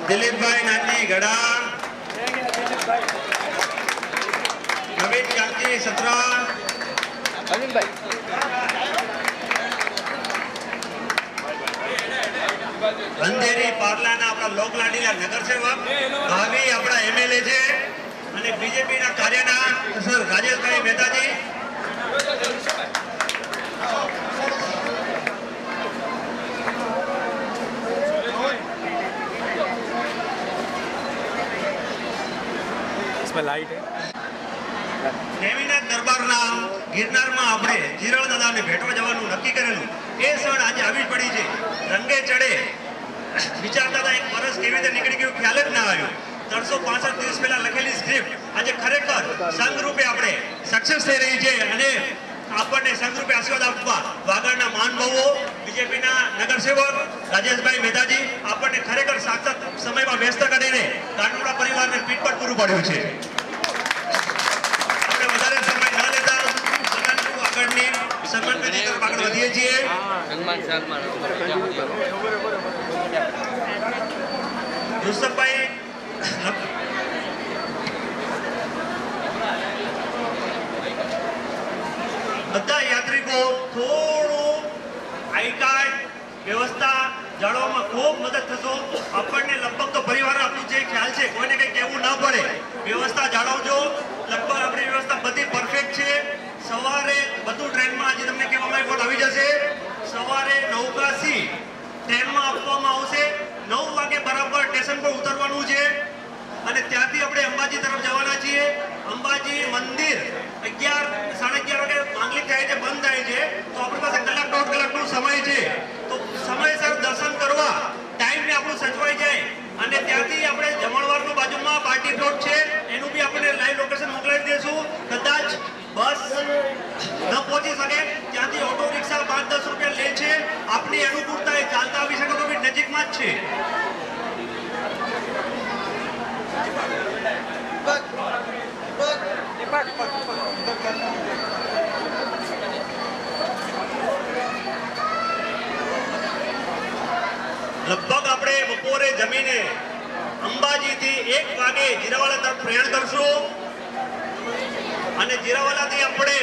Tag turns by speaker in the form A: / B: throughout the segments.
A: દિલીપભાઈ નાની ગડા, નવીન કાંતિ સત્રા, અંધેરી પાર્લાના આપણા લોકલાડીલા નગરસેવક, ભાવિ આપણા એમએલએ છે અને બીજેપીના કાર્યના સર રાજેશભાઈ મહેતાજી,
B: લાઈટ
A: દેવીનાથ દરબારના ગિરનારમાં આપણે જીરણ દાદાને ભેટવા જવાનું નક્કી કરેલું એ ક્ષણ આજે આવી પડી છે. રંગે ચડે વિચારતા હતા એક વર્ષ કેવી રીતે નીકળી ગયું ખ્યાલ જ ના આવ્યો. 365 દિવસ પહેલા લખેલી સ્ક્રિપ્ટ આજે ખરેખર સંઘરૂપે આપણે સક્સેસ થઈ રહી છે અને આપણને સંઘરૂપે આશીર્વાદ આપવા વાગડના મહાનુભાવો, બીજેપીના નગરસેવક રાજેશભાઈ મહેતાજી આપણને ખરેખર સાક્ષાત સમયમાં વ્યસ્ત કરીને કાનોડા પરિવારને પીઠ પર પૂરું પાડ્યું છે. આપણે વધારે સમય ન લેતા આગળની સન્માન વિધિ તરફ આગળ વધીએ છીએ. યુસુફભાઈ બધા યાત્રિકો થોડું આઈ કાર્ડ વ્યવસ્થા જાળવવામાં ખૂબ મદદ થશો. આપણને લગભગ તો પરિવાર આપણું જે ખ્યાલ છે કોઈને કંઈ કહેવું ના પડે, વ્યવસ્થા જાળવજો. લગભગ આપણી વ્યવસ્થા બધી પરફેક્ટ છે. સવારે બધું ટ્રેનમાં આજે તમને કહેવામાં આવી જશે. સવારે 9:80 ટ્રેનમાં આપવામાં આવશે. 9 વાગે બરાબર સ્ટેશન પર ઉતરવાનું છે અને ત્યાંથી આપણે અંબાજી તરફ જવાના છીએ. અંબાજી મંદિર 11 સાડા 11 વાગે માંગલિક થાય છે, બંધ થાય છે, તો આપણી પાસે કલાક દોઢ કલાકનો સમય છે. તો સમયસર દર્શન કરવા ટાઈમને આપણું સચવાઈ જાય અને ત્યાંથી આપણે જમણવારનો બાજુમાં પાર્ટી પ્લોટ છે એનું બી આપણે લાઈવ લોકેશન મોકલાવી દઈશું. કદાચ બસ ન પહોંચી શકે ત્યાંથી ઓટો રિક્ષા 5-10 રૂપિયા લે છે. આપણી અનુકૂળતા એ ચાલતા આવી શકો તો બી નજીકમાં જ છે. લગભગ આપણે બપોરે જમીને અંબાજીથી 1 વાગે જીરાવાલા તરફ પ્રયાણ કરશું અને જીરાવાલાથી આપણે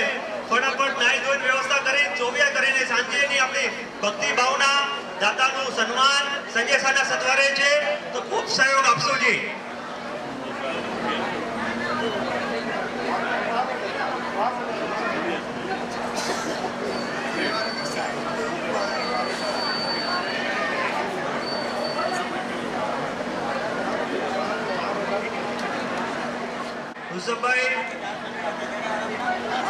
A: ફટાફટ નાઈ ધોઈને વ્યવસ્થા કરી ચોવિયા કરીને સાંજેની આપણી ભક્તિ ભાવના દાતાનું સન્માન સંજય સાના સત્વારે છે, તો ખૂબ સહયોગ આપશો જી. યુસુફભાઈ,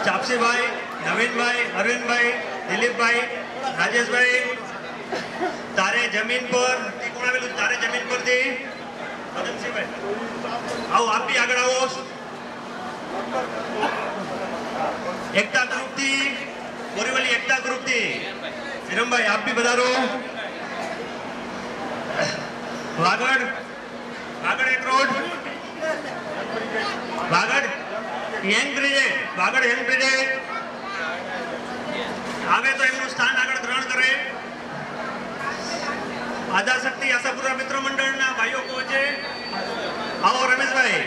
A: ચાપસીભાઈ, નવીનભાઈ, અરવિંદભાઈ, દિલીપભાઈ, રાજેશભાઈ, તારે જમીન પર કોણ આવેલું? તારે જમીન પરથી પદમસિંહભાઈ આવો, આપ બી આગળ આવો. એકતા ગ્રુપથી બોરીવલી એકતા ગ્રુપથી વિરમભાઈ આપ બી પધારો. વાગડ એક road Vagad young brigade, Vagad young brigade આવે તો એમનું સ્થાન આગળ ગ્રહણ કરે. આધાશક્તિ આશાપુરા મિત્ર મંડળના ભાઈઓ પહોંચે. આવો રમેશભાઈ.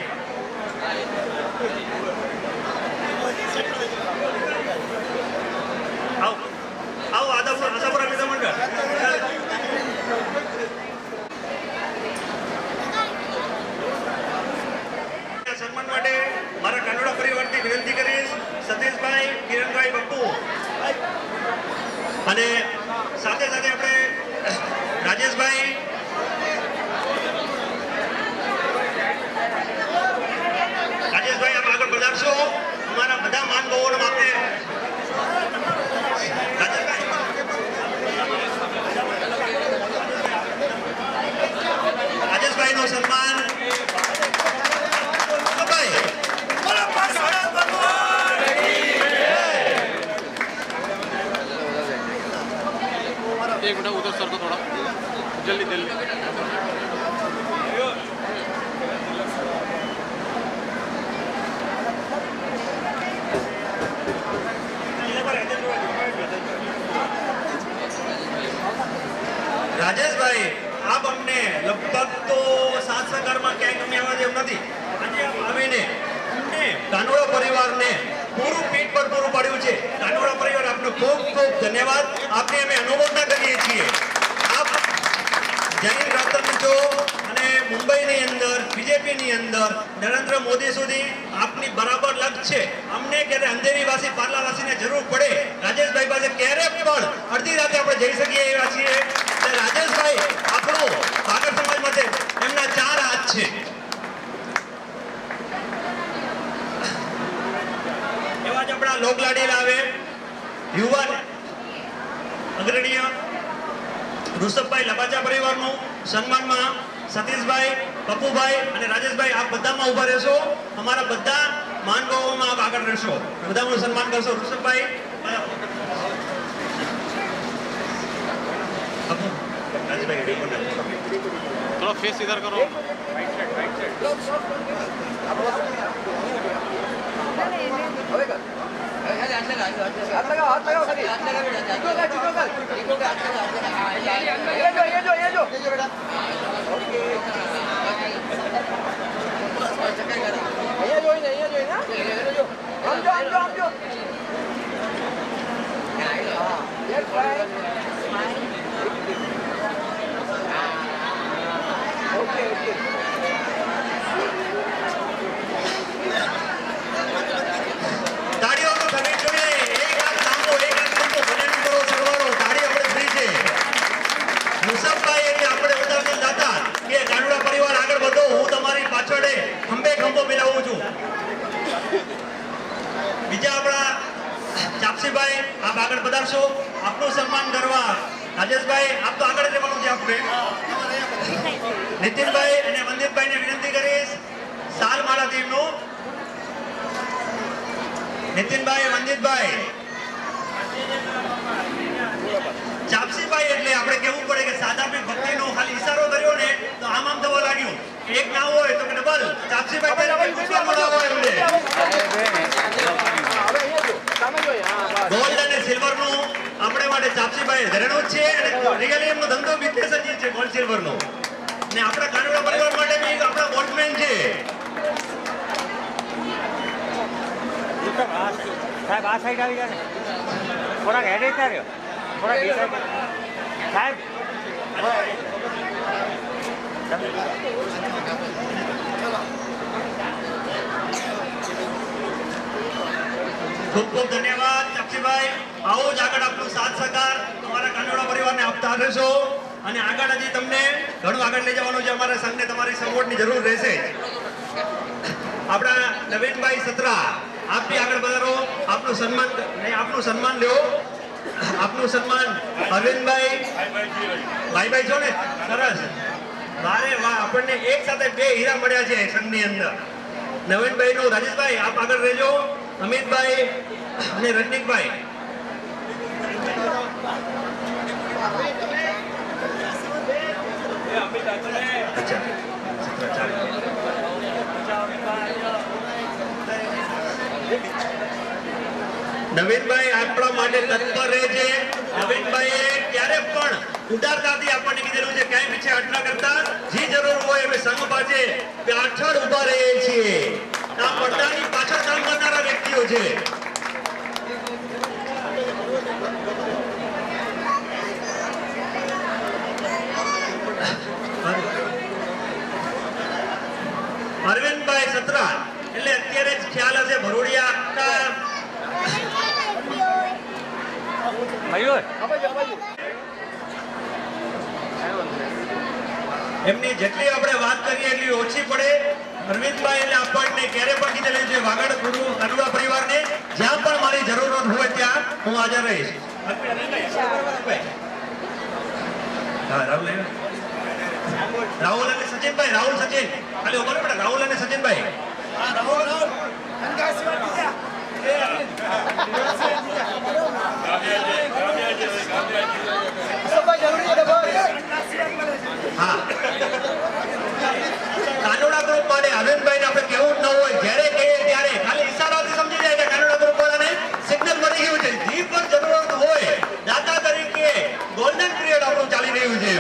A: આવો આશાપુરા મિત્ર મંડળ. સન્માન માટે મારા કાનોડા પરિવારથી વિનંતી કરીશ સતીશભાઈ, કિરણભાઈ, બપ્પુ અને સાથે સાથે આપણે રાજેશભાઈ, આપ આગળ પધારશો. અમારા બધા માનભાવોને આપણે રાજેશભાઈ નું સન્માન.
B: एक मिनट
A: બીજેપીની અંદર નરેન્દ્ર મોદી સુધી આપની બરાબર લગ છે. અમને ક્યારે અંધેરીવાસી પાર્લાવાસીને જરૂર પડે રાજેશભાઈ પાસે ક્યારે પણ અડધી રાતે આપણે જઈ શકીએ એવા છીએ. રાજેશભાઈ આપણો ભાગર સમાજ માટે એમના 4 હાથ છે. એવા જ આપણા લોકલાડી લાવે યુવાન અગ્રણીય ઋષભભાઈ લબાચા પરિવારનું સન્માનમાં સતીશભાઈ, પપ્પુભાઈ અને રાજેશભાઈ આપ બધામાં ઉભા રહેશો. અમારા બધા માનભાવોમાં આપ આગળ રહેશો. બધાનું સન્માન કરશો. ઋષભભાઈ, રાજેશભાઈ
B: थोड़ा फेस इधर करो.
C: हाथ लगाओ खाली हाथ लगा बेटा चिको का हाथ लगा ये जो बेटा ओके ये जो ना ये जो हम जो हां ये फ्राई ओके
A: તાળીઓનો સમેટ જોઈએ. એક હાથ લાંબો, એક હાથ લાંબો. ભલેનું કરો સરવાળો. તાળી આપણે ફ્રી છે. મુસફભાઈ એટલે આપણે બધાને દાતા કે કાનુડા પરિવાર આગળ વધો. હું તમારી પાછળ ખંભે ખંભો મિલાવું છું. બીજા આપણા ચાપસીભાઈ આપ આગળ પધારશો. આપનું સન્માન કરવા રાજેશભાઈ આપ તો આગળ રહેવાનું છે. આપણે નીતિનભાઈ અને વંદિતભાઈને વિનંતી કરીશ સાલ માળા ટીમનું. નીતિનભાઈ, વંદિતભાઈ, ચાપસીભાઈ એટલે આપણે કેવું પડે કે સાદા બી ભક્તિનો ખાલી ઈશારો કર્યો ને તો આમ થવા લાગ્યું. એક ના હોય તો કે ડબલ. ચાપસીભાઈ પુષ્પા મળાવો એમને. ગોલ્ડ અને સિલ્વર નું આપણે માટે ચાપસીભાઈ ઘરેણું જ છે અને રિયલી એમનો ધંધો બિઝનેસ જ છે ગોલ્ડ સિલ્વર નો. ને આપણા કાનુડા પરિવાર માટે બી આપણા ગોલ્ડમેન છે.
D: સાહેબ આ સાઈડ આવી જાય ને થોડાક હેડે કર્યો થોડાક એ સાઈડ સાહેબ
A: ખૂબ ખૂબ ધન્યવાદ ચાપસીભાઈ. આવો જ આગળ આપનો સાથ સહકાર તમારા કાનુડા પરિવારને આપતા રહેશો અને આગળ હજી તમને ઘણું આગળ લઈ જવાનું છે. અમારા સંઘને તમારી સપોર્ટની જરૂર રહેશે. આપણા નવીનભાઈ સત્રા આપ બી આગળ વધારો. આપનું સન્માન લ્યો. આપનું સન્માન અરવિંદભાઈ ભાઈ છો ને સરસ. વારે વાહ, આપણને એક સાથે 2 હીરા મળ્યા છે સંઘની અંદર. નવીનભાઈ નું રાજેશભાઈ આપ આગળ રહેજો. અમિતભાઈ અને રણજીતભાઈ નવીનભાઈ આપણા માટે તત્પર રહે છે. નવીનભાઈએ ક્યારે પણ ઉદારતાથી આપણને કીધેલું છે ક્યાંય પીછે હટ ન કરતા. જે જરૂર હોય અમે સંઘ પાસે પાછળ ઉભા રહીએ છીએ. આ પડદાની પાછળ કામ કરનારા વ્યક્તિઓ છે. અરવિંદભાઈ સત્રા એટલે અત્યારે જ ખ્યાલ હશે ભરોડિયા
D: મયુર
A: એમની જેટલી આપણે વાત કરીએ એટલી ઓછી પડે. અરવિંદભાઈ એટલે આપણને ક્યારે પણ કીધેલું છે વાગડ ગુરુ કાનુડા પરિવારને જ્યાં પણ મારી જરૂરત હોય ત્યાં હું હાજર રહીશ. હા રાહુલ અને સચિનભાઈ. રાહુલ સચિન ખાલી ઉભા પડે. રાહુલ અને સચિનભાઈ હા કાનુડા ગ્રુપ માટે અરવિંદભાઈ ને આપણે કેવું જ ન હોય. જ્યારે કહીએ ત્યારે ખાલી ઈશારાથી સમજી જાય કે કાનુડા ગ્રુપ વાળાને સિગ્નલ મળી ગયું છે. જે પણ જરૂરત હોય દાતા તરીકે ગોલ્ડન પીરિયડ આપણું ચાલી રહ્યું છે.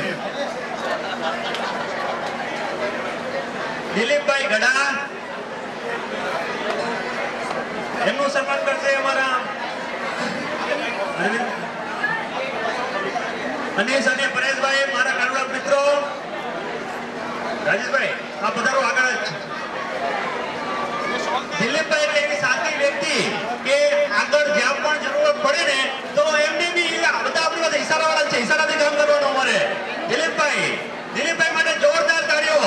A: દિલીપભાઈ ગઢા એમનું સન્માન કરશે અમારા અનીશ અને પરેશભાઈ મારા કાનુડા મિત્રો. રાજેશભાઈ આ પધારો આગળ જ. દિલીપભાઈ એટલે એવી સાચી વ્યક્તિ કે આગળ જ્યાં પણ જરૂરત પડે ને તો એમને બી બધા આપણી પાસે ઈશારાવાળા છે, ઈશારાથી કામ કરવાનું અમારે. દિલીપભાઈ માટે જોરદાર તાળીઓ.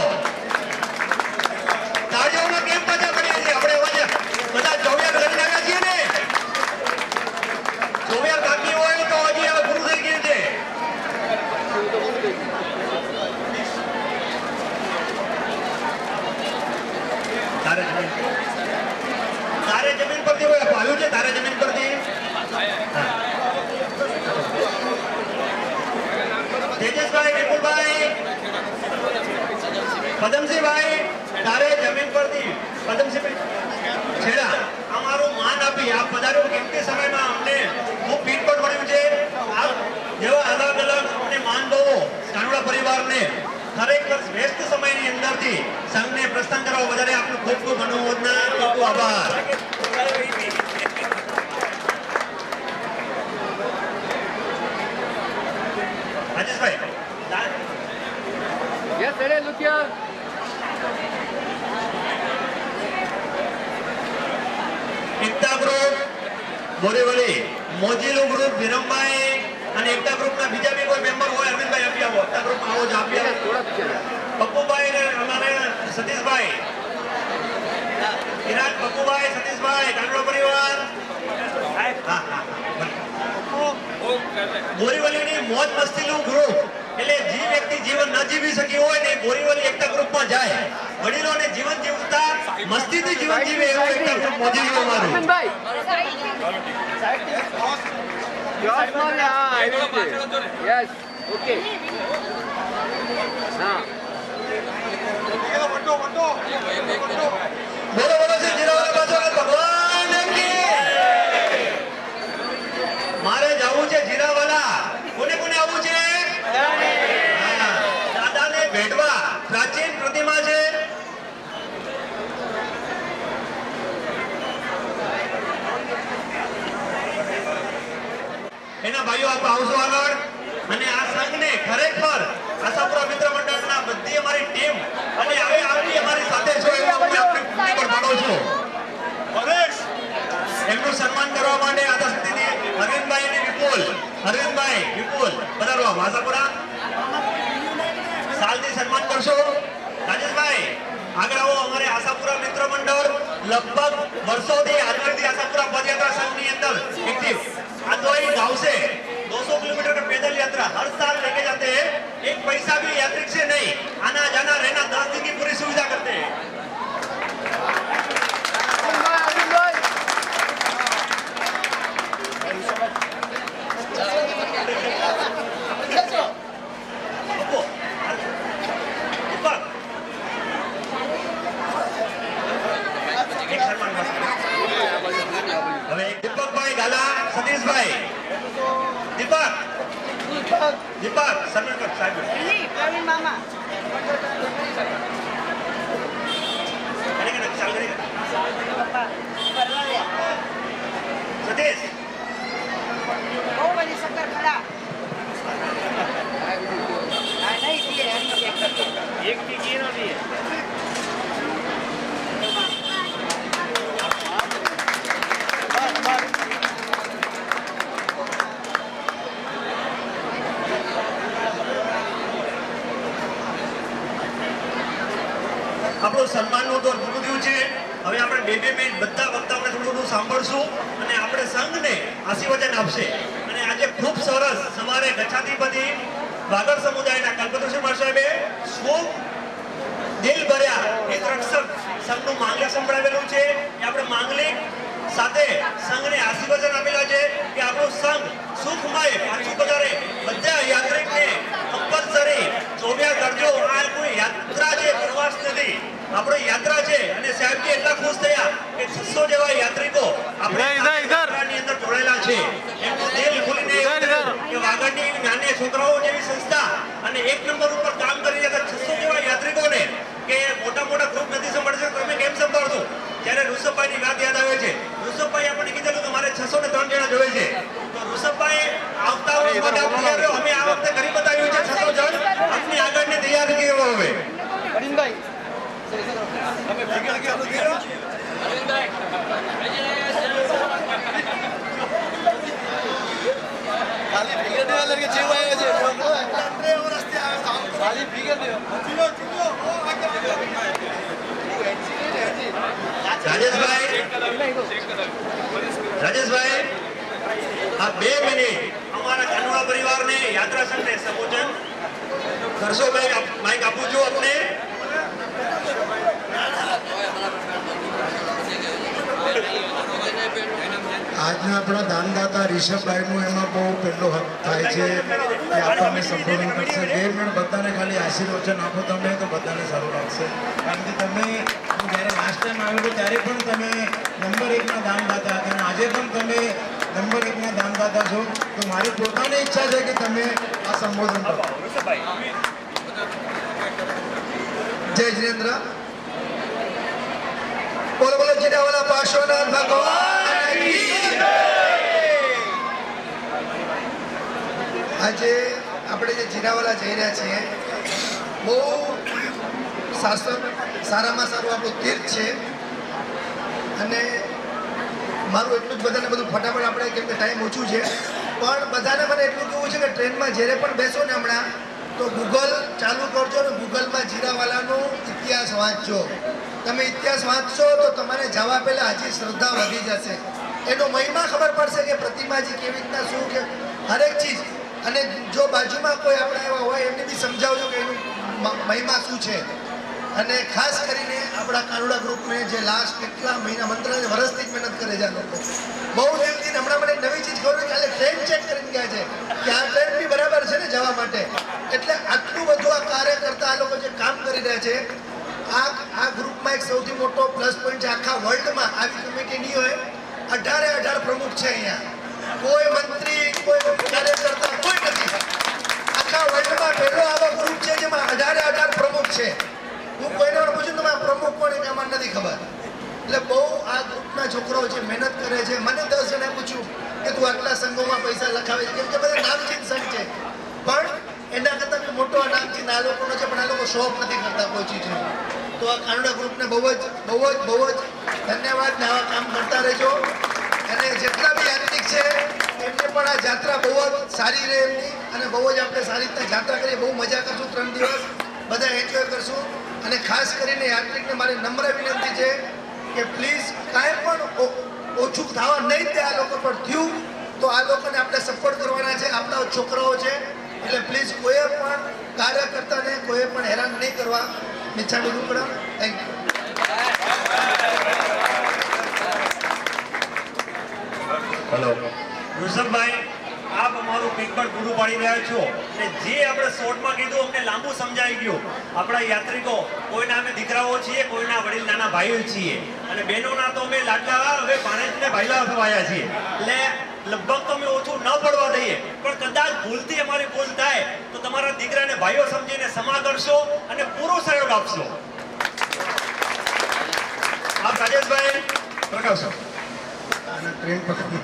A: તાળીઓમાં કેમ પાછા પડીએ છીએ આપણે? હવે બધા ચોવિયાર લઈને આવ્યા છીએ ને, ચોવિયાર બાકી હોય તો હજી હવે પૂરું થઈ ગયું છે. તારે જમીન પરથી કોઈ આવ્યું છે? તારે જમીન પરથી તેજસભાઈ, વિપુલભાઈ, પદમસિંહભાઈ, તારે જમીન પરથી પદમસિંહભાઈ છેડા અમારું માન આપી આપ પધારો. કિંમતી સમયમાં અમને ખૂબ ફીડબેક મળ્યું છે. આપ જેવા અલગ અલગ અમને માન દો કાનુડા પરિવારને ખરેખર વ્યસ્ત સમયની અંદરથી સંઘને પ્રસ્થાન કરવા વધારે આપનું ખૂબ ખૂબ અનુમોદના, ખૂબ ખૂબ આભાર. Rajeshbhai
C: Yes, ready, look here.
A: Ekta group Borivali, મોજીલો ગ્રુપ વિરમભાઈ અને એકતા ગ્રુપના બીજા બી કોઈ મેમ્બર હોય અરવિંદભાઈ આપી આવો. એકતા ગ્રુપમાં આવો જ આપી આવો.
C: થોડા પીછે
A: પપ્પુભાઈ ને અમારે સતીશભાઈ, વિરાટ, પપ્પુભાઈ, સતીશભાઈ, કાનુડો પરિવાર. હા હા બોરીવલીની મોજ મસ્તીનું ગ્રુપ એટલે જે વ્યક્તિ જીવન ન જીવી શકી હોય ને બોરીવલી એકતા ગ્રુપમાં જાય. વડીલોને જીવન જીવતા મસ્તીથી જીવન જીવે એવું એકતા ગ્રુપ મોજીલું અમારું.
C: ભાઈ જોશમાં ને હા આવી રીતે યસ ઓકે હા
A: બોલો બોલો છે જીરાવાલા પાછળ ભગવાન કી. મારે જવું છે જીરાવાલા. કોને કોને આવવું છે? હા, દાદાને ભેટવા પ્રાચીન પ્રતિમા છે. એના ભાઈઓ આપ આવશો આગળ. અને આ સંઘને ખરેખર આશાપુરા મિત્ર મંડળના બધી અમારી ટીમ અને હવે આપની અમારી સાથે છો એવું હું આપને પૂરી પર પાડું છું. એમનું સન્માન કરવા માટે આદા અરવિંદભાઈ અને અરવિંદભાઈ વિપુલ પધારવા આશાપુરા સાલથી સન્માન કરશો. રાજેશભાઈ આગળ આવો. અમારે આશાપુરા મિત્ર મંડળ લગભગ વર્ષોથી આજથી આશાપુરા પદયાત્રા સંઘની અંદર એક્ટિવ. આ તો एक गांव से 200 किलोमीटर का पैदल यात्रा हर साल लेके जाते हैं. एक पैसा भी यात्रिक से नहीं, आना जाना रहना 10 दिन की पूरी सुविधा करते हैं. હવે દીપકભાઈ ગાલા, સતીશભાઈ, દીપક સન્માન કર સાહેબ.
E: પ્રવીણ મામા
A: સતીશ
E: બહુ બધી શક્કર ખરા નહીં દીએ
D: એક થી ઘી નો દીએ.
A: આપણું સન્માનનું તો પૂરું થયું છે. હવે આપણે બે મિનિટ બધા વક્તાઓને થોડું સાંભળશું અને આપણે સંઘને આશીર્વચન આપશે. અને આજે ખૂબ સરસ સવારે ગચ્છાધિપતિ વાગડ સમુદાયના કલ્પતૃષિ સાહેબે ખૂબ દિલ ભર્યા એક રક્ષક સંઘનું માંગલિક સંભળાવેલું છે. એ આપણે માંગલિક સાથે સંઘને આશીર્વચન આપેલા છે કે આપણું સંઘ સુખમય પાછું પધારે. બધા યાત્રિકને કમ્પલસરી ચોવ્યા કરજો. આ કોઈ યાત્રા છે, પ્રવાસ નથી, આપણી યાત્રા છે. અને સાહેબજી એટલા ખુશ થયા કે 600 જેવા યાત્રિકો આપણી યાત્રાની અંદર જોડાયેલા છે. એમનું દિલ ખુલીને કે વાગડની નાની છોકરાઓ જેવી સંસ્થા અને એક નંબર ઉપર કામ કરી રહ્યા 600 જેવા યાત્રિકોને કે મોટા મોટા રાજેશભાઈ આ 2 મિનિટ અમારા કાનુડા પરિવારને યાત્રા સંઘને સંબોધન કરશો. ભાઈ માઇક આપું છું આપને.
F: આજના આપણા દાનદાતા રિષભભાઈનું એમાં બહુ પહેલો હક થાય છે કે આપણને સંબોધન કરશે. 2 મિનિટ બધાને ખાલી આશીર્વચન આપો તમે તો બધાને સારું લાગશે. કારણ કે તમે હું જ્યારે લાસ્ટ ટાઈમ આવ્યો ત્યારે પણ તમે નંબર 1ના દાનદાતા હતા અને આજે પણ તમે નંબર 1ના દાનદાતા છો. તો મારી પોતાની ઈચ્છા છે કે તમે આ સંબોધન કરો. જય જિનેન્દ્ર. બોલો બોલો જીરાવાલા પાર્શ્વનાથ ભગવાન કી જય. આજે આપણે જે જીરાવાલા જઈ રહ્યા છીએ બહુ સારામાં સારું આપણું તીર્થ છે. અને મારું એટલું જ બધાને બધું ફટાફટ આપણે કેમ કે ટાઈમ ઓછું છે પણ બધાને મને એટલું કહેવું છે કે ટ્રેનમાં જ્યારે પણ બેસો ને હમણાં તો ગૂગલ ચાલુ કરજો ને ગૂગલમાં જીરાવાલાનો ઇતિહાસ વાંચજો. તમે ઇતિહાસ વાંચશો તો તમારે જવા પહેલાં હજી શ્રદ્ધા વધી જશે. એનો મહિમા ખબર પડશે કે પ્રતિમાજી કેવી રીતના શું કે હરેક ચીજ. અને જો બાજુમાં કોઈ આપણા એવા હોય એમને બી સમજાવજો કે એનું મહિમા શું છે. અને ખાસ કરીને આપણા કાનુડા ગ્રુપને જે લાસ્ટ કેટલા મહિના વર્ષથી જ મહેનત કરે છે આ લોકો. બહુ દિલથી હમણાં મને નવી ચીજ ખબર કાલે ટ્રેન ચેક કરીને ગયા છે કે આ ટ્રેન બી બરાબર છે ને જવા માટે. એટલે આટલું બધું આ કાર્ય કરતા આ લોકો જે કામ કરી રહ્યા છે આ ગ્રુપમાં એક સૌથી મોટો પ્લસ પોઈન્ટ છે. આખા વર્લ્ડમાં આવી કમિટી નહીં હોય. 18 પ્રમુખ છે અહીંયા. કોઈ મંત્રી કોઈ કાર્યકર્તા કોઈ નથી. આખા વર્લ્ડમાં પહેલો આવો ગ્રુપ છે જેમાં 18 પ્રમુખ છે. હું કોઈને પણ પૂછું તો પ્રમુખ કોણ એ મને નથી ખબર. એટલે બહુ આ ગ્રુપના છોકરાઓ છે મહેનત કરે છે. મને 10 જણા પૂછ્યું કે તું આટલા સંઘોમાં પૈસા લખાવે છે કેમ કે બધા નામચીન સંઘ છે પણ એના કરતાં બી મોટો આ નામચીન આ લોકોનો છે પણ આ લોકો શોખ નથી કરતા કોઈ ચીજનો. તો આ કાનુડા ગ્રુપને બહુ જ ધન્યવાદ ને આવા કામ કરતા રહેજો. અને જેટલા બી યાત્રિક છે એમને પણ આ જાત્રા બહુ જ સારી રહે એમની અને બહુ જ આપણે સારી રીતના જાત્રા કરીએ. બહુ મજા કરશું 3 દિવસ બધા એન્જોય કરશું. અને ખાસ કરીને યાત્રિકને મારી નમ્ર વિનંતી છે કે પ્લીઝ કાંઈ પણ ઓછું થવા નહીં દે. આ લોકો પર થયું તો આ લોકોને આપણે સપોર્ટ કરવાના છે. આપણા છોકરાઓ છે એટલે પ્લીઝ કોઈએ પણ કાર્યકર્તાને કોઈએ પણ હેરાન નહીં કરવા. મિચ્છામી દુક્કડમ. Thank you.
A: હેલો ઋષભભાઈ, આપ અમારું પીકપટ પૂરું પાડી રહ્યા છો. અને જે આપણે શોર્ટમાં કીધું અમને લાંબુ સમજાઈ ગયું. આપણા યાત્રિકો કોઈના અમે દીકરાઓ છીએ, કોઈના વડીલ નાના ભાઈઓ છીએ અને બહેનોના તો અમે લાડલા હવે ભાણેજને ભાઈલા થવાયા છીએ. એટલે લગભગ તો અમે ઓછું ન પડવા દઈએ પણ કદાચ ભૂલથી અમારી ભૂલ થાય તો તમારા દીકરાને ભાઈઓ સમજીને ક્ષમા કરશો અને પૂરો સહયોગ આપશો. આપ રાજેશભાઈ પ્રકાશો.
F: ट्रेन पकड़ना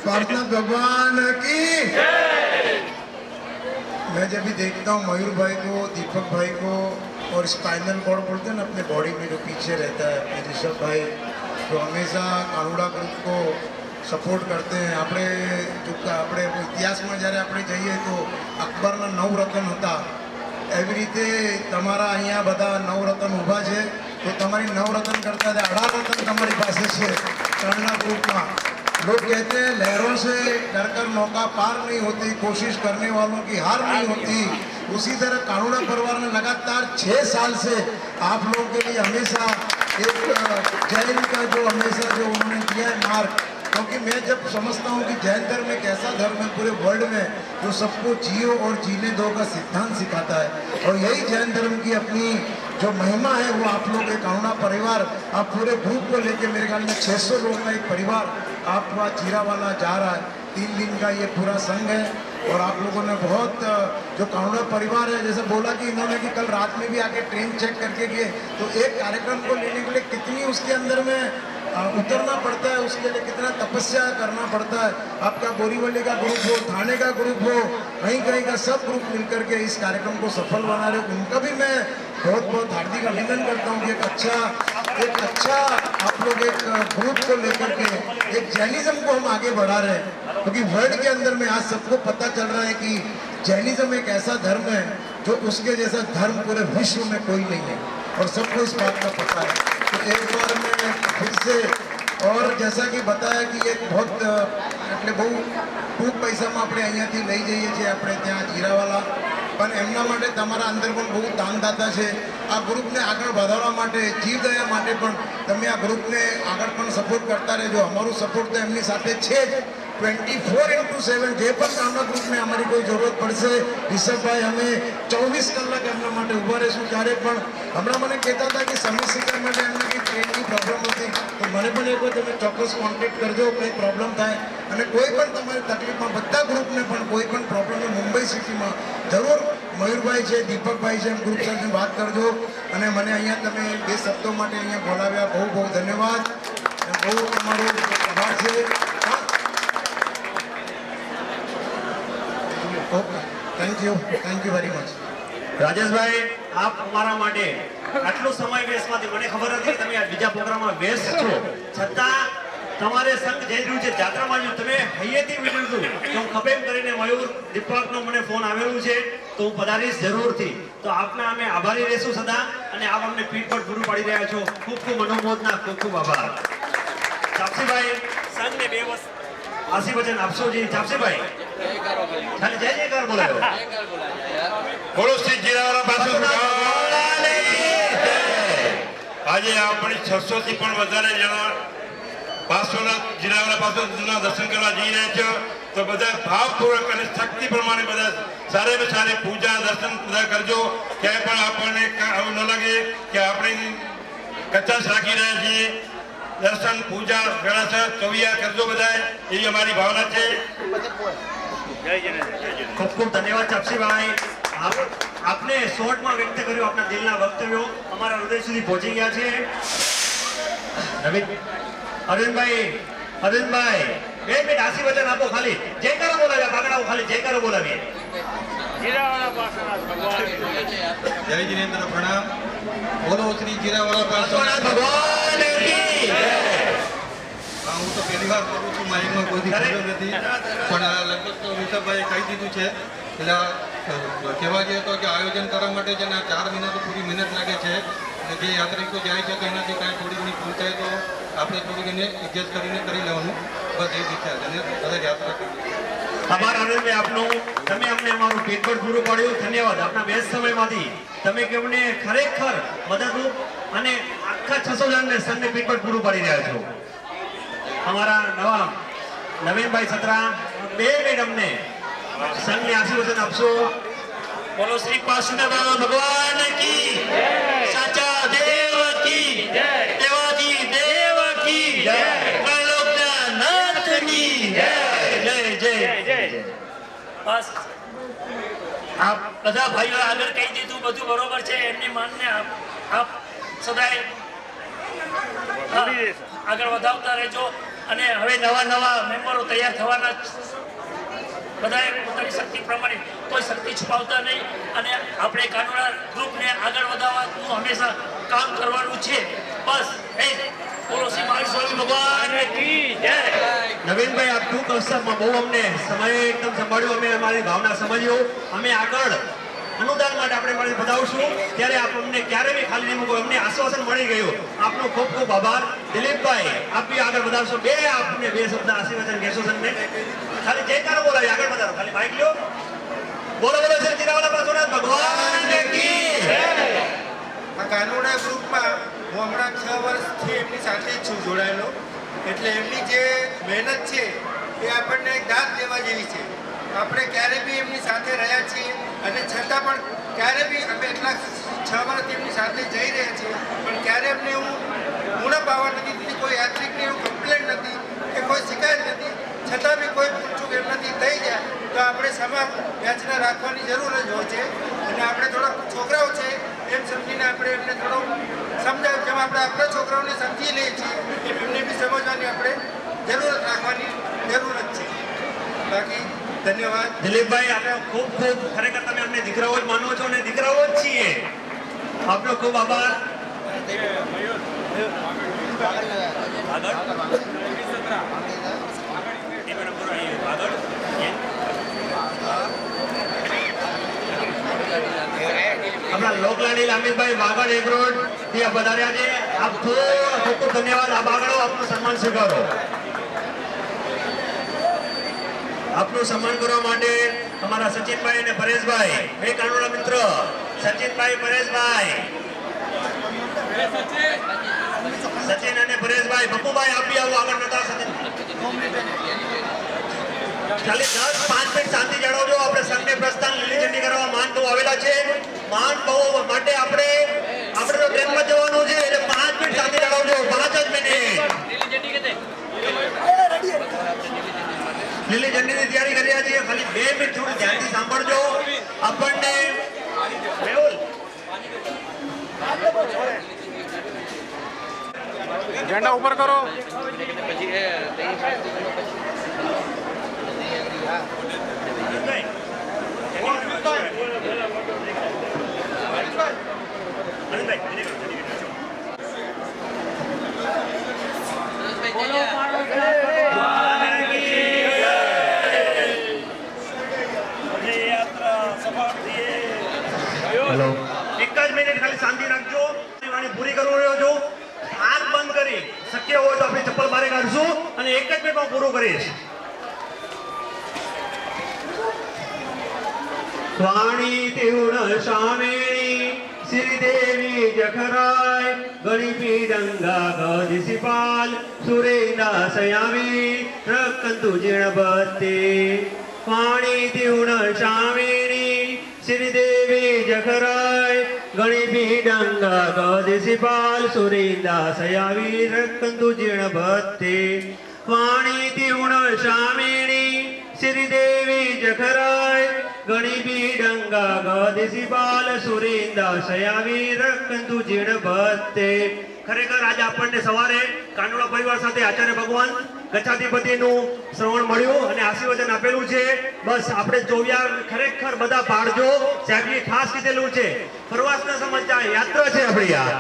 A: प्रार्थना
F: भगवान की मैं जब भी देखता हूँ मयूर भाई को, दीपक भाई को और स्पाइनल कॉर्ड बोलते हैं ना अपने बॉडी में जो पीछे रहता है, अपने ऋषभ भाई तो हमेशा कानुड़ा ग्रुप को सपोर्ट करते हैं. આપણે ઇતિહાસમાં જ્યારે આપણે જઈએ તો અકબરના 9 રતન હતા એવી રીતે તમારા અહીંયા બધા 9 રતન ઊભા છે. तो तुम्हारी 9 रतन करता है 18 रतन तुम्हारी पास है कानुड़ा ग्रुप में. लोग कहते हैं लहरों से डरकर नौका पार नहीं होती, कोशिश करने वालों की हार नहीं होती. उसी तरह कानुड़ा परिवार ने लगातार 6 साल से आप लोगों के लिए हमेशा एक जैन का जो हमेशा जो उन्होंने दिया है मार्ग. क्योंकि मैं जब समझता हूँ कि जैन धर्म एक ऐसा धर्म है पूरे वर्ल्ड में जो सबको जियो और जीने दो का सिद्धांत सिखाता है. और यही जैन धर्म की अपनी जो महिमा है वो आप लोग एक कानुड़ा परिवार आप पूरे ग्रुप को लेके मेरे ख्याल में 600 लोगों का एक परिवार आपका जीरावाला जा रहा है. 3 दिन का ये पूरा संघ है और आप लोगों ने बहुत जो कानुड़ा परिवार है जैसे बोला कि इन्होंने कि कल रात में भी आके ट्रेन चेक करके गए तो एक कार्यक्रम को लेने के लिए कितनी उसके अंदर में उतरना पड़ता है, उसके लिए कितना तपस्या करना पड़ता है. आपका बोरीवली का ग्रुप हो, थाने का ग्रुप हो, कहीं कहीं का सब ग्रुप मिलकर के इस कार्यक्रम को सफल बना रहे. उनका भी मैं बहुत बहुत हार्दिक अभिनंदन करता हूँ कि एक अच्छा आप लोग एक ग्रुप को लेकर के एक जैनिज्म को हम आगे बढ़ा रहे हैं, क्योंकि वर्ल्ड के अंदर में आज सबको पता चल रहा है कि जैनिज्म एक ऐसा धर्म है जो उसके जैसा धर्म पूरे विश्व में कोई नहीं है और सबको इस बात का पता है। तो एक बार मैं फिर से और जैसा कि बताया कि एक बहुत એટલે બહુ ટૂંક પૈસામાં આપણે અહીંયાથી લઈ જઈએ છીએ આપણે ત્યાં જીરાવાલા, પણ એમના માટે તમારા અંદર પણ બહુ દાનદાતા છે। આ ગ્રુપને આગળ વધારવા માટે જીવદયા માટે પણ તમે આ ગ્રુપને આગળ પણ સપોર્ટ કરતા રહેજો। અમારું સપોર્ટ તો એમની સાથે છે જ 24/7 જે પણ કામના ગ્રુપને અમારી કોઈ જરૂરત પડશે રિષભભાઈ અમે 24 કલાક એમના માટે ઊભા રહીશું। ક્યારે પણ હમણાં મને કહેતા હતા કે સમીર સિકર માટે એમને કંઈ ટ્રેનની પ્રોબ્લેમ હતી, તો મને પણ એક વખત તમે ચોક્કસ કોન્ટેક્ટ કરજો કંઈ પ્રોબ્લેમ થાય અને કોઈ પણ તમારી તકલીફમાં બધા ગ્રુપને પણ કોઈ પણ પ્રોબ્લેમ હોય મુંબઈ સિટીમાં જરૂર મયુરભાઈ છે, દીપકભાઈ છે, એમ ગ્રુપ સાથે વાત કરજો। અને મને અહીંયા તમે 2 શબ્દો માટે અહીંયા બોલાવ્યા, બહુ બહુ ધન્યવાદ, બહુ તમારો આભાર છે। Okay, thank you very much.
A: Rajeshbhai, આપ અમારા માટે આટલો સમય વેસ્ટમાંથી મને ખબર હતી કે તમે આ બીજા પ્રોગ્રામમાં વેસ્ટ છો, છતાં તમારે સંઘ જઈ રહ્યું છે, જાત્રામાં જો તમે હૈયેથી વિનંતું છું કે હું ખભેમ કરીને મયુર દીપકનો મને ફોન આવેલું છે તો હું પધારીશ જરૂરથી। તો આપના અમે આભારી રહેશું સદા અને આપ અમને પીઠ પર પૂરું પાડી રહ્યા છો। ખૂબ ખૂબ મનોમોદના ખૂબ ખૂબ આભાર। ચાપસીભાઈ, સંઘને 2 વર્ષ આશીર્વચન આપશો જી। ચાપસીભાઈ ખાલી જય જયકાર બોલાયો।
G: બોલો શ્રી જીરાવાલા બાસુ આજે આપણે 600 થી પણ વધારે જણા બાસુના જીરાવાલા બાસુના દર્શન કરવા જઈ રહ્યા છે। તો બધા ભાવપૂર્વક અને શક્તિ પ્રમાણે બધા સારામાં સારી પૂજા દર્શન બધા કરજો। ક્યાંય પણ આપણને આવું ન લાગે કે આપણે કચાશ રાખી રહ્યા છીએ। દર્શન પૂજા ગણાશા કવિયા કરજો બધા, એવી અમારી ભાવના છે।
A: ખૂબ ખૂબ ધન્યવાદ ચાપસીભાઈ। આપને શોર્ટમાં વ્યક્ત કર્યું આપના દિલના વક્તવ્યો અમારા હૃદય સુધી પહોંચી ગયા છે। અરવિંદભાઈ 2 મિનિટ આશીર્વચન આપો, ખાલી જયકારો બોલાવ્યા, કાગડાઓ ખાલી જયકારો બોલાવીએ।
H: જય જીનેન્દ્ર પ્રણામ। બોલો શ્રી જીરાવાલા
A: પાર્શ્વનાથ ભગવાન કી જય।
H: હું તો પહેલી વાર કરું છું, માઇકમાં કોઈ ખબર નથી, પણ લગભગ તો ઋષભભાઈએ કહી દીધું છે। એટલે કહેવા જઈએ તો કે આયોજન કરવા માટે છે ને 4 મહિના તો પૂરી મહેનત લાગે છે અને જે યાત્રિકો જાય છે તો એનાથી કાંઈ થોડી ઘણી ભૂલ થાય તો આપણે થોડી ઘણી એડજસ્ટ કરીને કરી લેવાનું, બસ એ ઈચ્છા છે અને બધા યાત્રા કરવી।
A: આભાર આનંદભાઈ આપનો, તમે અમને અમારું પેટ પર પૂરું પાડ્યું, ધન્યવાદ। આપના વ્યસ્ત સમયમાંથી તમે કેમને ખરેખર મદદરૂપ અને આખા 600 જણને સંઘને પેટ પર પૂરું પાડી રહ્યા છો। અમારા નવા નવીનભાઈ સત્રા 2 મિનિટ અમને સંઘને આશીર્વચન આપશો। બોલો શ્રી પાર્શ્વનાથ ભગવાન કી જય, સાચા દેવ કી જય, દેવાજી દેવ કી જય, ત્રિલોકના નાથ કી જય, જય જય જય।
I: બસ આપ બધા ભાઈઓ આગળ કહી દીધું, બધું બરોબર છે। એમની માનને આપ સદાય આગળ વધાવતા રહેજો અને હવે નવા મેમ્બરો તૈયાર થવાના બધાએ પોતાની શક્તિ પ્રમાણે કોઈ શક્તિ છુપાવતા નહીં અને આપણે કાનોડા ગ્રુપને આગળ વધાવવાનું હંમેશા કામ કરવાનું છે। બસ બોલો શ્રી મહાવીર સ્વામી ભગવાન કી જય।
A: નવીનભાઈ, આપ ટૂંક અવસરમાં બહુ અમને સમય એકદમ સંભાળ્યો, અમે અમારી ભાવના સમજ્યો। અમે આગળ અનુદાન માટે આપણે મળી બતાવશું ત્યારે આપ અમને ક્યારે બી ખાલી નહીં મૂકો, અમને આશ્વાસન મળી ગયું। આપનો ખૂબ ખૂબ આભાર। દિલીપભાઈ, આપ બી આગળ વધારશો, આપને 2 શબ્દ આશીર્વચન કહેશો સંઘને, ખાલી જયકારો બોલાવી આગળ વધારો, ખાલી માઇક લ્યો। બોલો બોલો શ્રી જીરાવાલા પાર્શ્વનાથ ભગવાન કી જય।
J: આ કાનોડા ગ્રુપમાં હું હમણાં 6 વર્ષથી એમની સાથે જ છું જોડાયેલો, એટલે એમની જે મહેનત છે એ આપણને એક દાદ દેવા જેવી છે। આપણે ક્યારે બી એમની સાથે રહ્યા છીએ અને છતાં પણ ક્યારે બી અમે એટલા 6 વર્ષથી એમની સાથે જઈ રહ્યા છીએ પણ ક્યારે એમને એવું ઉણપ આવવા નથી દીધી, કોઈ યાત્રિકને એવું કમ્પ્લેન નથી કે કોઈ શિકાયત નથી, છતાં બી કોઈ પૂછું એમનાથી થઈ જાય તો આપણે સમા યાચના રાખવાની જરૂર જ હોય છે। અને આપણે થોડા છોકરાઓ છે એમ સમજીને આપણે એમને થોડો સમજાવ, જેમ આપણે આપણા છોકરાઓને સમજી લઈએ છીએ એમ એમને બી સમજવાની આપણે જરૂરત રાખવાની જરૂરત છે। બાકી ધન્યવાદ।
A: દિલીપભાઈ, આપણે ખૂબ ખૂબ ખરેખર તમે અમને દીકરાઓ જ માનો છો અને દીકરાઓ જ છીએ। આપનો ખૂબ આભાર. આપણા લોકલાડી લામીતભાઈ વાગડ એગ્રોડ ત્યાં પધાર્યા છે. આપ ખૂબ ખૂબ ધન્યવાદ. આપ આગળ આપનું સન્માન સ્વીકારો. આપનું સન્માન કરવા માટે અમારા સચિનભાઈ અને પરેશભાઈ બે કાનૂના મિત્ર સચિનભાઈ પરેશભાઈ સચિન અને પરેશભાઈ બપુભાઈ આપી આવો આગળ નતા સચિન ખાલી 10-5 મિનિટ શાંતિ જાળવજો. આપણે સંઘને પ્રસ્થાન લીલી ઝંડી કરવા માન બહુ આવેલા છે. માન બહુ માટે આપણે તો ટ્રેનમાં જવાનું છે એટલે 5 મિનિટ શાંતિ જાળવજો. 5 જ મિનિટ. લીલી ઝંડીની તૈયારી કરી રહ્યા છીએ. ખાલી 2 મિનિટ થોડું ધ્યાનથી સાંભળજો. આપણને મેહુલ
B: ઝંડા ઉપર કરો.
A: હેલો, એક જ મિનિટ ખાલી શાંતિ રાખજો. વાણી પૂરી કરવો રહ્યો છું. આંખ બંધ કરી શક્ય હોય તો આપણે ચપ્પલ બારે કાઢશું અને એક જ મિનિટમાં પૂરું કરીશ. વાણી તીર્ણ શામેણી શ્રીદેવી જખરાય ગણિપી ડંગા ગદિસિપાલ સુરેન્દ્ર સયામી રકંતુ જીર્ણબત્તે. વાણી તીર્ણ શામેણી શ્રીદેવી જખરાય ગણિપી ડંગા ગદિસિપાલ સુરેન્દ્ર સયામી રકંતુ જીર્ણબત્તે. વાણી તીર્ણ શામેણી શ્રીદેવી જખરાય ગણિપી ડંગા ગદિસિપાલ સુરેન્દ્ર સયાવી રકંતુ જીર્ણબત્તે. ખરેખર આજે આપણને સવારે કાનોડા પરિવાર સાથે આચાર્ય ભગવાન ગચ્છાધિપતિનું શ્રવણ મળ્યું અને આશીર્વચન આપેલું છે. બસ આપણે જોવ્યા ખરેખર બધા પાડજો. સાહેબે ખાસ કીધેલું છે પ્રવાસના સમાચાર યાત્રા છે આપણી આ.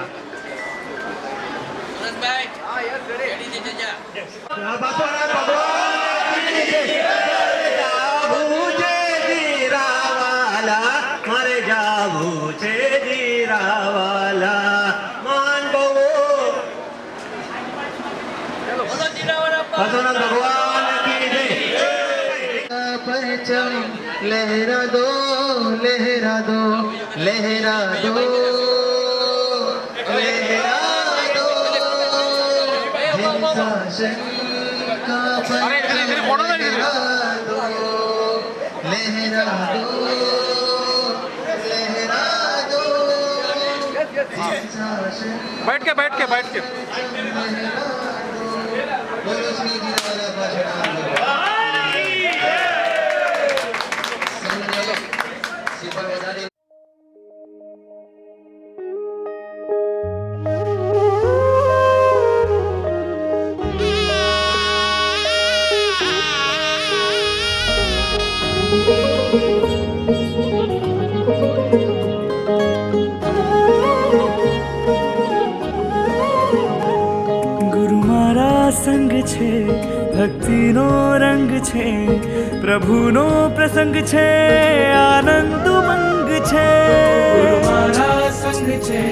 A: ભગવાન મારે જાવું છે જીરાવાલા. માન બહુ ભગવાન કી જય.
F: परचम लहरा दो लहरा दो लहरा दो लहरा दो जिन शासन का परचम लहरा दो लहरा दो लहरा दो जिन शासन
B: बैठ के
F: बोलो श्री जीरावाला भाषण
K: ગુરુ મારા સંગ છે, ભક્તિનો રંગ છે, પ્રભુનો પ્રસંગ છે, આનંદ ઉમંગ છે. ગુરુ મારા સંગ છે,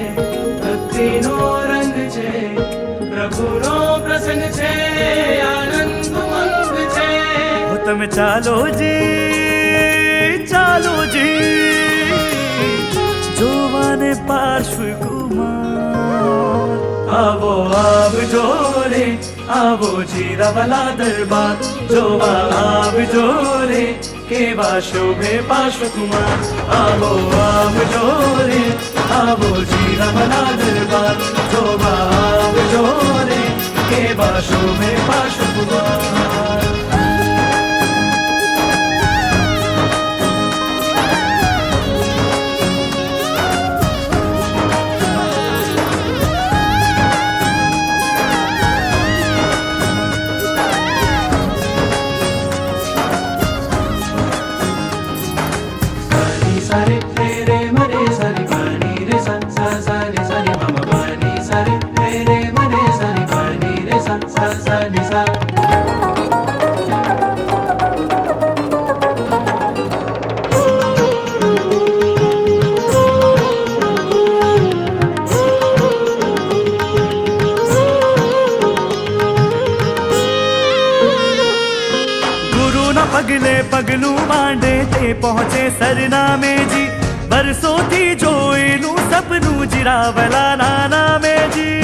K: ભક્તિનો રંગ છે, પ્રભુનો પ્રસંગ છે, આનંદ ઉમંગ છે. તમે ચાલો જી જોવાને પાર્શ્વ કુમાર. આવો આવજો રે, આવો જીરાવાલા દરબાર જોવા આવજો રે, કેવા શોભે પાર્શ્વકુમાર. આવો આવજો રે, આવો જીરાવાલા દરબાર જોવા આવજો રે, કેવા શોભે પાર્શ્વકુમાર. सारे तेरे मरे सारे पानी रे सा सा પગલું માંડે તે પહોંચે સરનામેજી વર્ષોથી જોયેલું સપનું જીરાવલાના નામેજી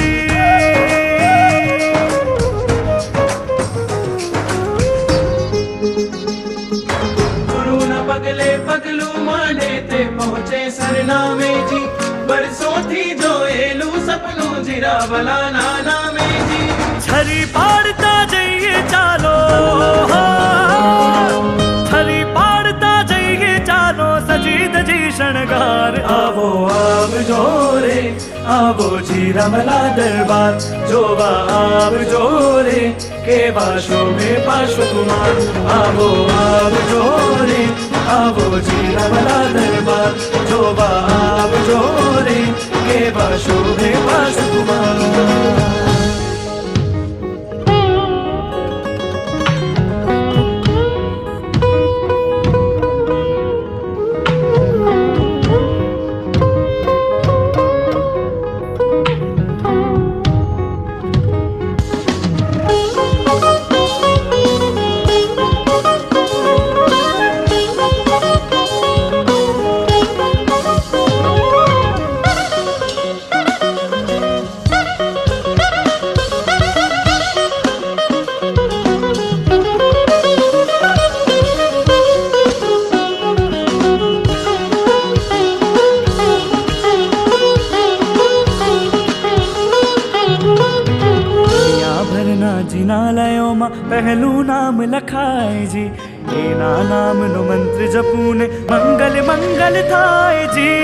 L: ગુરુના પગલે પગલું માંડે તે પહોંચે સરનામેજી વર્ષોથી જોયેલું સપનું જીરાવલાના નામેજી
K: છરી પાડતા જઈએ ચાલો છરી પાડતા જઈએ ચાલો સજી ધજી શણગાર આવો આવજો રે આવો જીરાવલા દરબાર જોવા આવજો રે કેવા શોભે પાર્શ્વકુમાર આવો આવજો રે આવો જીરાવલા દરબાર જોવા આવજો રે કેવા શોભે પાર્શ્વકુમાર જિનાલયોમાં પહેલું નામ લખાય જી એના નામનો મંત્ર જપુને મંગલ મંગલ થાય જી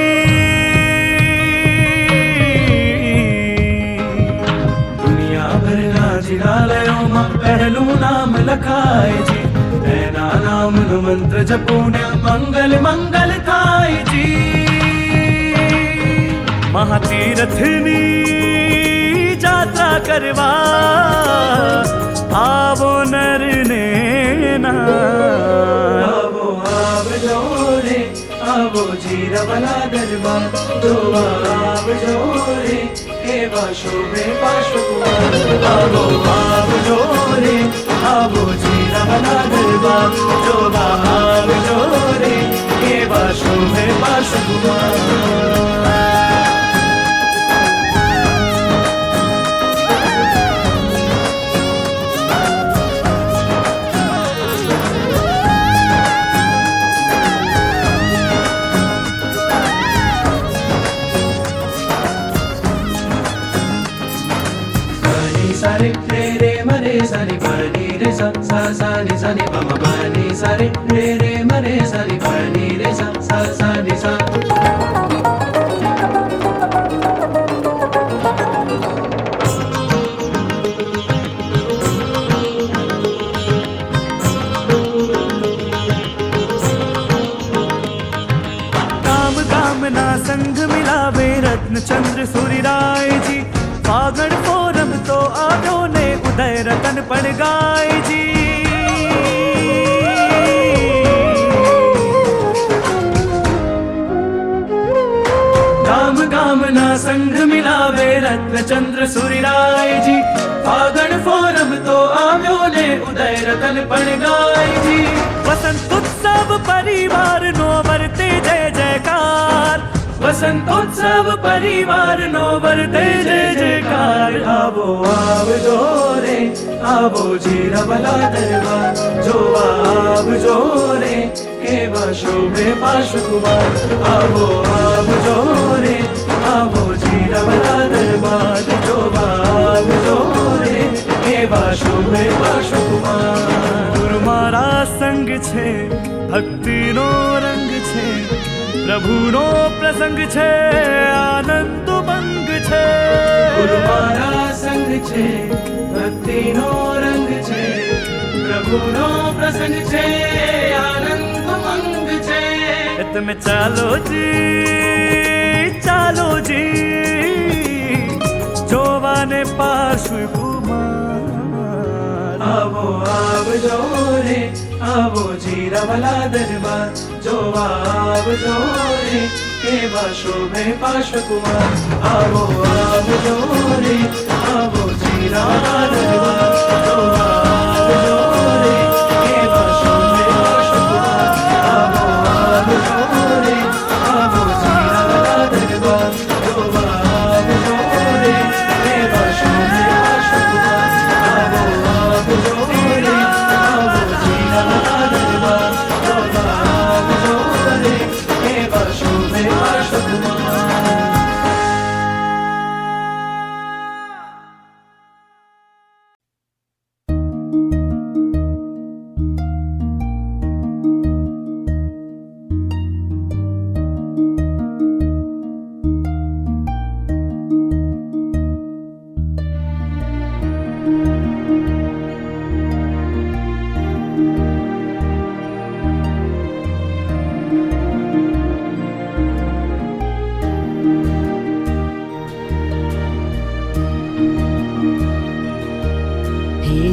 K: દુનિયાભરના જિનાલયોમાં પહેલું નામ લખાય જી એના નામનો મંત્ર જપુને મંગલ મંગલ થાય જી મહાતીરથની यात्रा करवा आवो नर ने आवो आवजो रे आवो जीरावला दरबार जोवा आवजो रे केवा शोभे पार्श्वकुमार आवो आवजो रे आवो जीरावला दरबार जोवा आवजो रे केवा शोभे पार्श्वकुमार सारे रे रे मरे सारे पानी रे सा सा सा नि सा नि पा पा नि सारे रे रे मरे सारे पानी रे सा सा सा नि सा गाम गाम ना संग मिलावे रत्न चंद्र सूर्य राय जी फागण फोरम तो आधो ने उदय रतन पण गाय जी गाम गाम ना संग मिलावे रत्न चंद्र सूर्य राय जी फागण फोरम तो आव्यो ने उदय रतन पण गाय जी वसंत उत्सव परिवार नो वर्ते जय जयकार वसंतोत्सव परिवार नो वर्ते जय जयकार आवो आवजो रे आवो जीरावला दरबार जोवा आवजो रे केवा शोभे पार्श्वकुमार आवो आवजो रे आवो जीरावला दरबार जोवा आवजो रे केवा शोभे पार्श्वकुमार गुरु मारा संग छे भक्ति नो रंग छे प्रभुनो प्रसंग छे आनंद मंग छे गुरु मारा संग छे भक्तिनो रंग छे प्रभुनो प्रसंग छे आनंद मंग छे તમે ચાલો जी જોવાને પાર્શ્વ કુમાર आवो आवजो रे आवो जीरावला दरबार जोवा आवजो रे केवा शोभे पार्श्वकुमार आवो आवजो रे आवो जीरावला दरबार जोवा आवजो रे केवा शोभे पार्श्वकुमार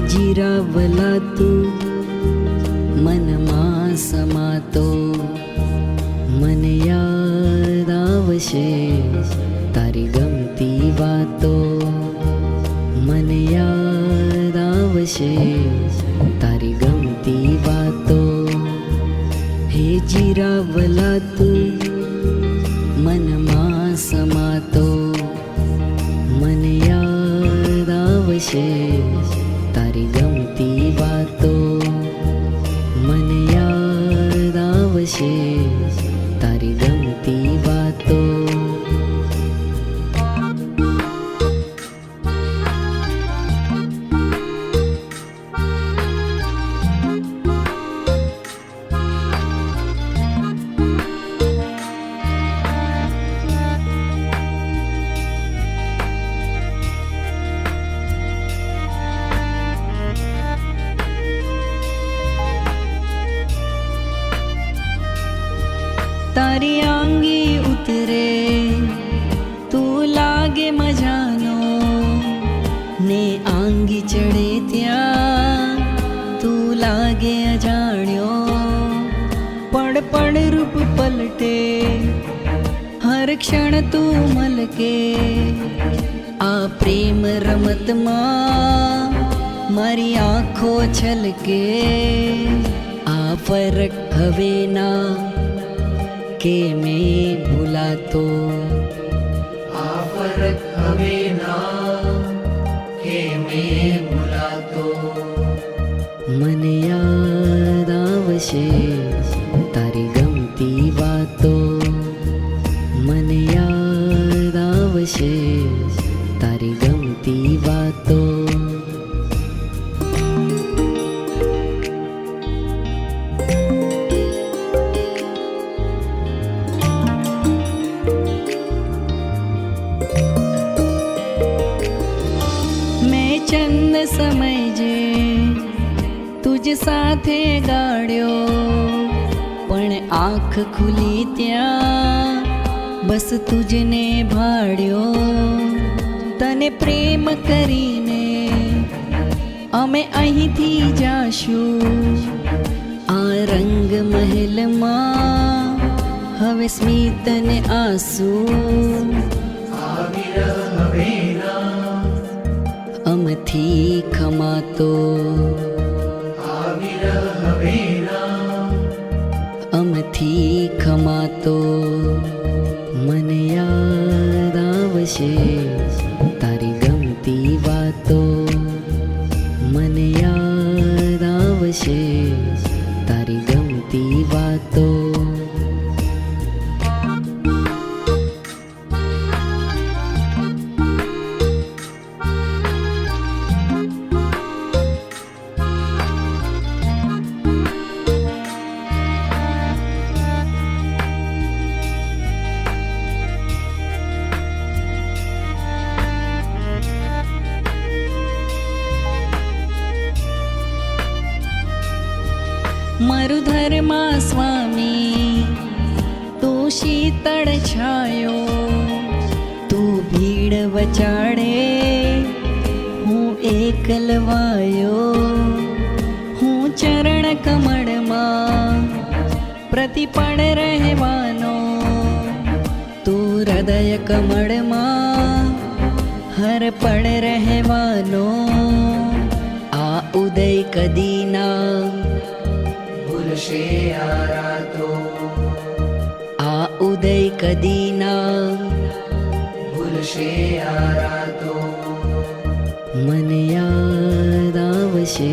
M: જીરાવલા તું મનમાં સમાતો મને યાદ આવશે તારી ગમતી વાતો મને યાદ આવશે તારી ગમતી વાતો હે જીરાવલા તું મનમાં સમાતો મને યાદ આવશે તારી ગમતી વાતો મને યાદ આવશે તારી ગમતી વાતો તારી આંગી ઉતરે તું લાગે મજાનો ને આંગી ચડે ત્યાં તું લાગે અજાણ્યો પડ પડ રૂપ પલટે હર ક્ષણ તું મલકે આ પ્રેમ રમતમાં મારી આંખો છલકે આ ફરક હવે ના કે મેં ભૂલાતો આ ફરક હવે ના કે મેં ભૂલાતો મને યાદ આવશે તારી ગમતી વાતો મને યાદ આવશે તારી ગમતી વાતો ચંદ સમય જે તુજ સાથે ગાળ્યો પણ આંખ ખુલી ત્યાં બસ તુજને ભાળ્યો તને પ્રેમ કરીને અમે અહીંથી જાશું આ રંગ મહેલમાં હવે સ્મિત ને આંસુ અમથી ખમાતો અમથી ખમાતો મને યાદ આવશે તારી ગમતી વાતો મને યાદ આવશે તારી ગમતી વાતો મરુધરમાં સ્વામી તું શીતળ છાયો તું ભીડ વચાડે હું એકલવાયો હું ચરણ કમળમાં પ્રતિપળ રહેવાનો તું હૃદય કમળમાં હર પળ રહેવાનો આ ઉદય કદી ના ભૂલશે આ રાતો આ ઉદય કદી ના ભૂલશે આ રાતો મને યાદ આવશે